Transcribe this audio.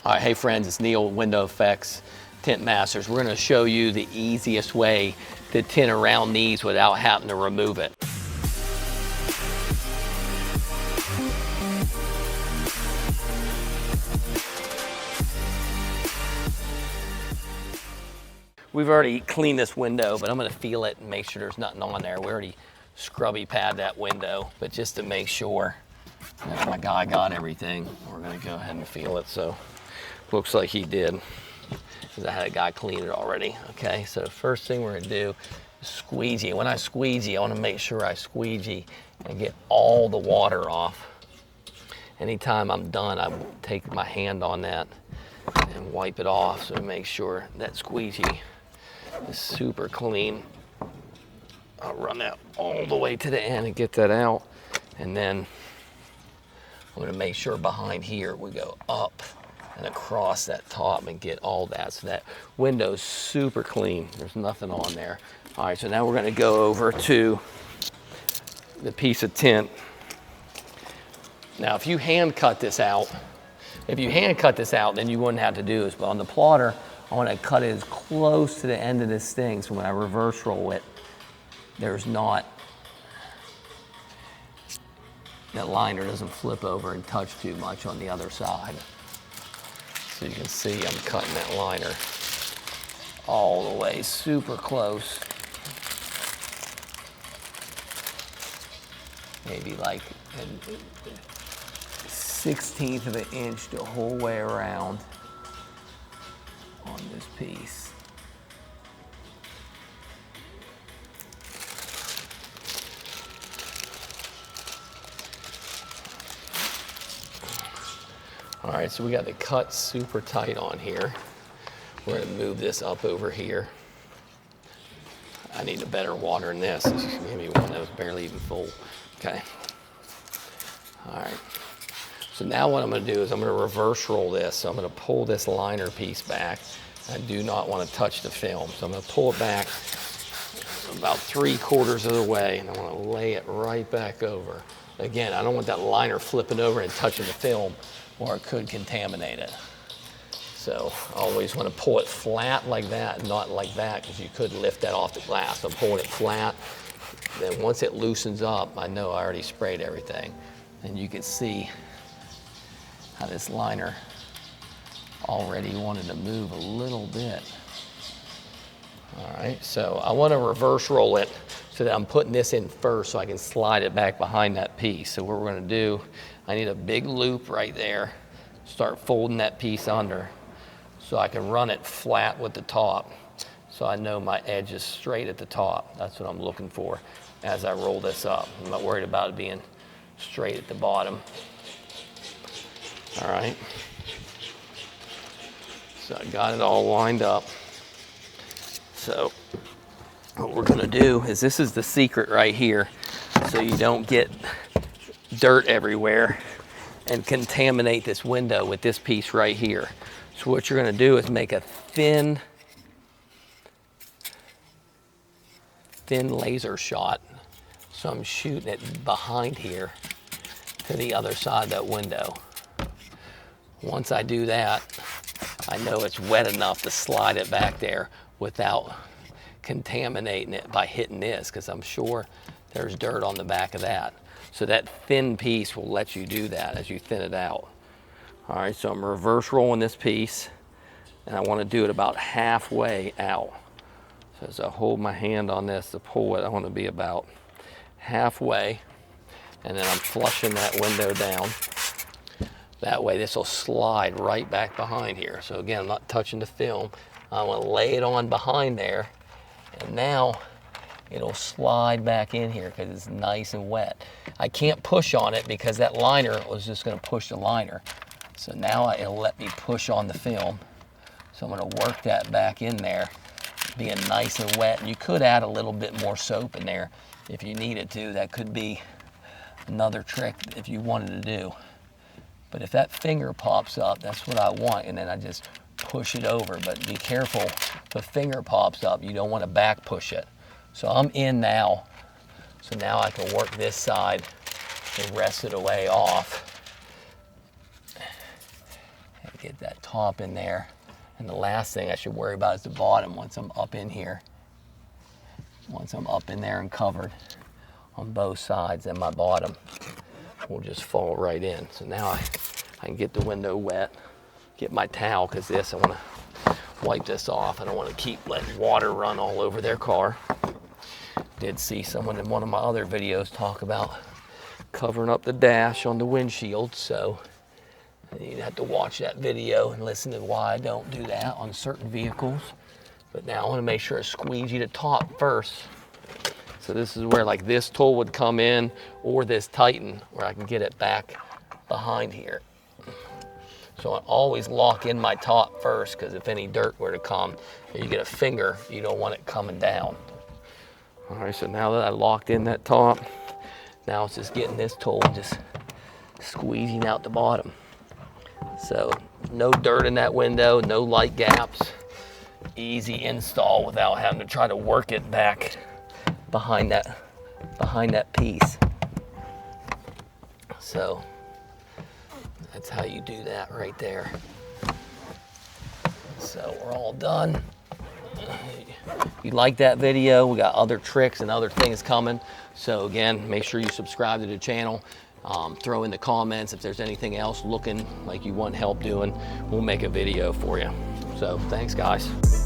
All right, hey friends, it's Neil, Window Effects, Tint Masters. We're gonna show you the easiest way to tint around these without having to remove it. We've already cleaned this window, but I'm gonna feel it and make sure there's nothing on there. We already scrubby pad that window, but just to make sure that my guy got everything, we're gonna go ahead and feel it. So looks like he did, because I had a guy clean it already. Okay, so first thing we're gonna do is squeegee. When I squeegee, I wanna make sure I squeegee and get all the water off. Anytime I'm done, I take my hand on that and wipe it off, so make sure that squeegee is super clean. I'll run that all the way to the end and get that out. And then I'm gonna make sure behind here we go up and across that top and get all that. So that window's super clean. There's nothing on there. All right, so now we're gonna go over to the piece of tint. Now, if you hand cut this out, then you wouldn't have to do this, but on the plotter, I wanna cut it as close to the end of this thing, so when I reverse roll it, there's not, that liner doesn't flip over and touch too much on the other side. So you can see I'm cutting that liner all the way super close. Maybe like a 1/16 of an inch the whole way around on this piece. All right, so we got the cut super tight on here. We're gonna move this up over here. I need a better water than this. This is maybe one that was barely even full. Okay. All right. So now what I'm gonna do is I'm gonna reverse roll this. So I'm gonna pull this liner piece back. I do not wanna touch the film. So I'm gonna pull it back about 3/4 of the way, and I wanna lay it right back over. Again, I don't want that liner flipping over and touching the film, or it could contaminate it. So I always want to pull it flat like that, not like that, because you could lift that off the glass. So I'm pulling it flat. Then once it loosens up, I know I already sprayed everything. And you can see how this liner already wanted to move a little bit. All right, so I want to reverse roll it so that I'm putting this in first so I can slide it back behind that piece. So what we're going to do, I need a big loop right there. Start folding that piece under so I can run it flat with the top, so I know my edge is straight at the top. That's what I'm looking for as I roll this up. I'm not worried about it being straight at the bottom. All right. So I got it all lined up. So what we're gonna do is, this is the secret right here, so you don't get dirt everywhere and contaminate this window with this piece right here. So what you're gonna do is make a thin laser shot. So I'm shooting it behind here to the other side of that window. Once I do that, I know it's wet enough to slide it back there without contaminating it by hitting this, because I'm sure there's dirt on the back of that. So that thin piece will let you do that as you thin it out. All right, so I'm reverse rolling this piece, and I want to do it about halfway out. So as I hold my hand on this to pull it, I want to be about halfway, and then I'm flushing that window down. That way this will slide right back behind here. So again, I'm not touching the film. I want to lay it on behind there, and now it'll slide back in here because it's nice and wet. I can't push on it because that liner was just going to push the liner. So now it'll let me push on the film. So I'm going to work that back in there, being nice and wet. And you could add a little bit more soap in there if you needed to. That could be another trick if you wanted to do. But if that finger pops up, that's what I want, and then I just push it over. But be careful, if the finger pops up, you don't want to back push it. So I'm in now, so now I can work this side the rest of the way off. And get that top in there. And the last thing I should worry about is the bottom once I'm up in here. Once I'm up in there and covered on both sides, and my bottom will just fall right in. So now I can get the window wet, get my towel, because I want to wipe this off. I don't want to keep letting water run all over their car. Did see someone in one of my other videos talk about covering up the dash on the windshield, so you'd have to watch that video and listen to why I don't do that on certain vehicles. But now I want to make sure I squeegee the top first. So this is where like this tool would come in, or this Titan, where I can get it back behind here. So I always lock in my top first, because if any dirt were to come, or you get a finger, you don't want it coming down. All right, so now that I locked in that top, now it's just getting this tool and just squeezing out the bottom. So no dirt in that window, no light gaps. Easy install without having to try to work it back behind that piece. So that's how you do that right there. So we're all done. If you like that video, we got other tricks and other things coming. So again, make sure you subscribe to the channel. Throw in the comments if there's anything else looking like you want help doing. We'll make a video for you. So thanks, guys.